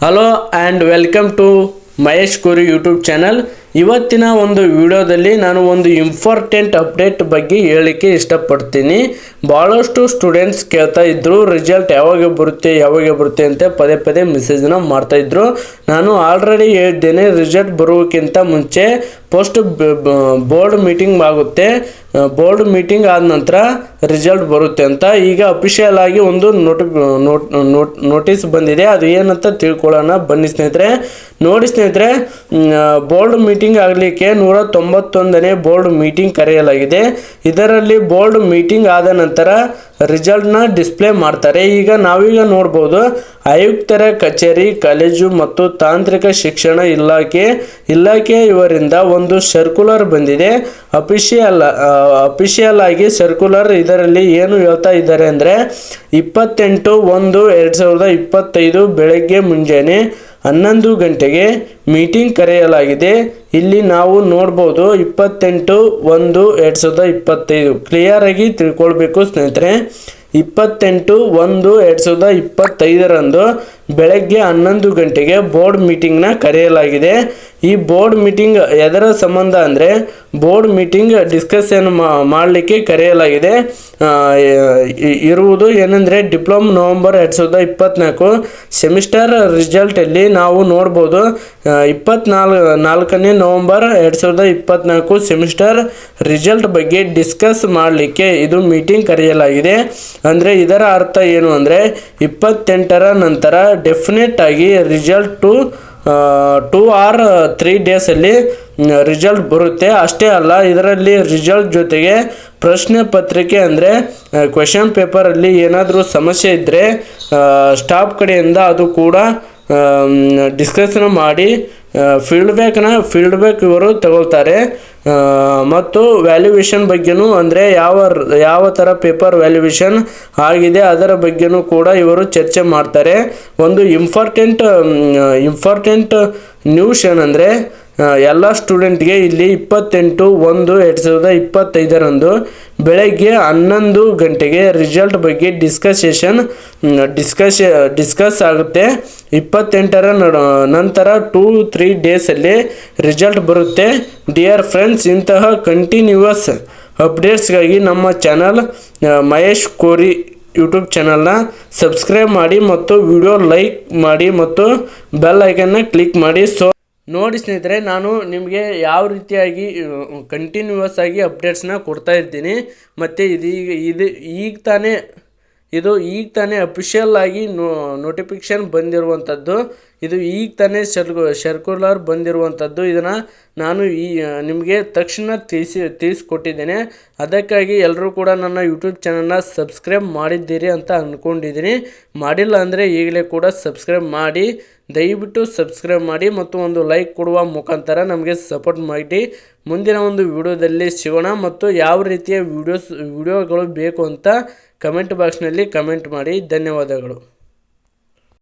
Hello and welcome to Mahesh Kori YouTube channel. ಇವತ್ತಿನ ಒಂದು ವಿಡಿಯೋದಲ್ಲಿ ನಾನು ಒಂದು ಇಂಪಾರ್ಟೆಂಟ್ ಅಪ್ಡೇಟ್ ಬಗ್ಗೆ ಹೇಳಲಿಕ್ಕೆ ಇಷ್ಟಪಡ್ತೀನಿ. ಭಾಳಷ್ಟು ಸ್ಟೂಡೆಂಟ್ಸ್ ಕೇಳ್ತಾ ಇದ್ದರು ರಿಸಲ್ಟ್ ಯಾವಾಗ ಬರುತ್ತೆ ಅಂತ ಪದೇ ಪದೇ ಮೆಸೇಜ್ನ ಮಾಡ್ತಾಯಿದ್ರು. ನಾನು ಆಲ್ರೆಡಿ ಹೇಳಿದ್ದೇನೆ, ರಿಸಲ್ಟ್ ಬರೋಕ್ಕಿಂತ ಮುಂಚೆ ಫಸ್ಟ್ ಬೋರ್ಡ್ ಮೀಟಿಂಗ್ ಆಗುತ್ತೆ. ಬೋರ್ಡ್ ಮೀಟಿಂಗ್ ಆದ ನಂತರ ರಿಸಲ್ಟ್ ಬರುತ್ತೆ ಅಂತ ಈಗ ಅಫಿಷಿಯಲ್ ಆಗಿ ಒಂದು ನೋಟಿಸ್ ಬಂದಿದೆ. ಅದು ಏನಂತ ತಿಳ್ಕೊಳ್ಳೋಣ ಬನ್ನಿ ಸ್ನೇಹಿತರೆ. ನೋಡಿ ಸ್ನೇಹಿತರೆ, ಬೋರ್ಡ್ ಮೀಟಿಂಗ್ ಆಗಲಿಕ್ಕೆ 191ನೇ ಬೋರ್ಡ್ ಮೀಟಿಂಗ್ ಕರೆಯಲಾಗಿದೆ. ಇದರಲ್ಲಿ ಬೋರ್ಡ್ ಮೀಟಿಂಗ್ ಆದ ನಂತರ ರಿಸಲ್ಟ್ನ ಡಿಸ್ಪ್ಲೇ ಮಾಡ್ತಾರೆ. ಈಗ ನಾವೀಗ ನೋಡ್ಬೋದು, ಆಯುಕ್ತರ ಕಚೇರಿ, ಕಾಲೇಜು ಮತ್ತು ತಾಂತ್ರಿಕ ಶಿಕ್ಷಣ ಇಲಾಖೆ ಇವರಿಂದ ಒಂದು ಸರ್ಕ್ಯುಲರ್ ಬಂದಿದೆ. ಅಫಿಷಿಯಲ್ ಆಗಿ ಸರ್ಕ್ಯುಲರ್. ಇದರಲ್ಲಿ ಏನು ಹೇಳ್ತಾ ಇದ್ದಾರೆ ಅಂದರೆ 28/1/2025 ಬೆಳಗ್ಗೆ ಮುಂಜಾನೆ 11 ಗಂಟೆಗೆ ಮೀಟಿಂಗ್ ಕರೆಯಲಾಗಿದೆ. ಇಲ್ಲಿ ನಾವು ನೋಡ್ಬೋದು 28/1/2025 ಕ್ಲಿಯರ್ ಆಗಿ ತಿಳ್ಕೊಳ್ಬೇಕು ಸ್ನೇಹಿತರೆ. 28/1/2025 ಬೆಳಗ್ಗೆ 11 ಗಂಟೆಗೆ ಬೋರ್ಡ್ ಮೀಟಿಂಗ್ನ ಕರೆಯಲಾಗಿದೆ. ಈ ಬೋರ್ಡ್ ಮೀಟಿಂಗ್ ಎದರ ಸಂಬಂಧ ಅಂದರೆ ಬೋರ್ಡ್ ಮೀಟಿಂಗ್ ಡಿಸ್ಕಷನ್ ಮಾಡಲಿಕ್ಕೆ ಕರೆಯಲಾಗಿದೆ. ಇರುವುದು ಏನಂದರೆ ಡಿಪ್ಲೊಮಾ ನವೆಂಬರ್ 2024 ಸೆಮಿಸ್ಟರ್ ರಿಸಲ್ಟಲ್ಲಿ ನಾವು ನೋಡ್ಬೋದು 24ನೇ ನವೆಂಬರ್ 2024 ಸೆಮಿಸ್ಟರ್ ರಿಸಲ್ಟ್ ಬಗ್ಗೆ ಡಿಸ್ಕಸ್ ಮಾಡಲಿಕ್ಕೆ ಇದು ಮೀಟಿಂಗ್ ಕರೆಯಲಾಗಿದೆ. ಅಂದರೆ ಇದರ ಅರ್ಥ ಏನು ಅಂದರೆ 28ರ ನಂತರ ಡೆಫಿನೆಟ್ ಆಗಿ ರಿಸಲ್ಟ್ 2 or 3 ಡೇಸಲ್ಲಿ ರಿಸಲ್ಟ್ ಬರುತ್ತೆ. ಅಷ್ಟೇ ಅಲ್ಲ, ಇದರಲ್ಲಿ ರಿಸಲ್ಟ್ ಜೊತೆಗೆ ಪ್ರಶ್ನೆ ಪತ್ರಿಕೆ ಅಂದರೆ ಕ್ವೆಶನ್ ಪೇಪರಲ್ಲಿ ಏನಾದರೂ ಸಮಸ್ಯೆ ಇದ್ದರೆ ಸ್ಟಾಫ್ ಕಡೆಯಿಂದ ಅದು ಕೂಡ ಡಿಸ್ಕಷನ್ ಮಾಡಿ ಫೀಡ್ಬ್ಯಾಕ್ ಇವರು ತಗೊಳ್ತಾರೆ. ಮತ್ತು ವ್ಯಾಲ್ಯೂಯೇಷನ್ ಬಗ್ಗೆನೂ ಅಂದರೆ ಯಾವ ಥರ ಪೇಪರ್ ವ್ಯಾಲ್ಯೂಯೇಷನ್ ಆಗಿದೆ ಅದರ ಬಗ್ಗೆನೂ ಕೂಡ ಇವರು ಚರ್ಚೆ ಮಾಡ್ತಾರೆ. ಒಂದು ಇಂಪಾರ್ಟೆಂಟ್ ನ್ಯೂಸ್ ಏನಂದರೆ ಎಲ್ಲ ಸ್ಟೂಡೆಂಟ್ಗೆ ಇಲ್ಲಿ 28/1/2025 ಬೆಳಗ್ಗೆ 11 ಗಂಟೆಗೆ ರಿಸಲ್ಟ್ ಬಗ್ಗೆ ಡಿಸ್ಕಸ್ ಆಗುತ್ತೆ. 28ರ ನಂತರ 2-3 ಡೇಸಲ್ಲಿ ರಿಸಲ್ಟ್ ಬರುತ್ತೆ. ಡಿಯರ್ ಫ್ರೆಂಡ್ಸ್, ಇಂತಹ ಕಂಟಿನ್ಯೂಯಸ್ ಅಪ್ಡೇಟ್ಸ್ಗಾಗಿ ನಮ್ಮ ಚಾನಲ್ ಮಹೇಶ್ ಕೋರಿ ಯೂಟ್ಯೂಬ್ ಚಾನಲ್ನ ಸಬ್ಸ್ಕ್ರೈಬ್ ಮಾಡಿ ಮತ್ತು ವಿಡಿಯೋ ಲೈಕ್ ಮಾಡಿ ಮತ್ತು ಬೆಲ್ ಐಕನ್ನ ಕ್ಲಿಕ್ ಮಾಡಿ. ನೋಡಿ ಸ್ನೇಹಿತರೆ, ನಾನು ನಿಮಗೆ ಯಾವ ರೀತಿಯಾಗಿ ಕಂಟಿನ್ಯೂಯಸ್ ಆಗಿ ಅಪ್ಡೇಟ್ಸ್ನ ಕೊಡ್ತಾ ಇರ್ತೀನಿ. ಮತ್ತು ಇದು ಈಗ ತಾನೇ ಅಫಿಷಿಯಲ್ ಆಗಿ ನೋಟಿಫಿಕೇಷನ್ ಬಂದಿರುವಂಥದ್ದು. ಇದು ಈಗ ತಾನೇ ಸರ್ಕ್ಯುಲರ್ ಬಂದಿರುವಂಥದ್ದು. ಇದನ್ನು ನಾನು ನಿಮಗೆ ತಕ್ಷಣ ತಿಳಿಸ್ಕೊಟ್ಟಿದ್ದೇನೆ. ಅದಕ್ಕಾಗಿ ಎಲ್ಲರೂ ಕೂಡ ನನ್ನ ಯೂಟ್ಯೂಬ್ ಚಾನಲ್ನ ಸಬ್ಸ್ಕ್ರೈಬ್ ಮಾಡಿದ್ದೀರಿ ಅಂತ ಅಂದ್ಕೊಂಡಿದ್ದೀನಿ. ಮಾಡಿಲ್ಲ ಅಂದರೆ ಈಗಲೇ ಕೂಡ ಸಬ್ಸ್ಕ್ರೈಬ್ ಮಾಡಿ, ದಯವಿಟ್ಟು ಸಬ್ಸ್ಕ್ರೈಬ್ ಮಾಡಿ ಮತ್ತು ಒಂದು ಲೈಕ್ ಕೊಡುವ ಮುಖಾಂತರ ನಮಗೆ ಸಪೋರ್ಟ್ ಮಾಡಿ. ಮುಂದಿನ ಒಂದು ವಿಡಿಯೋದಲ್ಲಿ ಸಿಗೋಣ. ಮತ್ತು ಯಾವ ರೀತಿಯ ವಿಡಿಯೋಗಳು ಬೇಕು ಅಂತ ಕಮೆಂಟ್ ಬಾಕ್ಸ್ನಲ್ಲಿ ಕಮೆಂಟ್ ಮಾಡಿ. ಧನ್ಯವಾದಗಳು.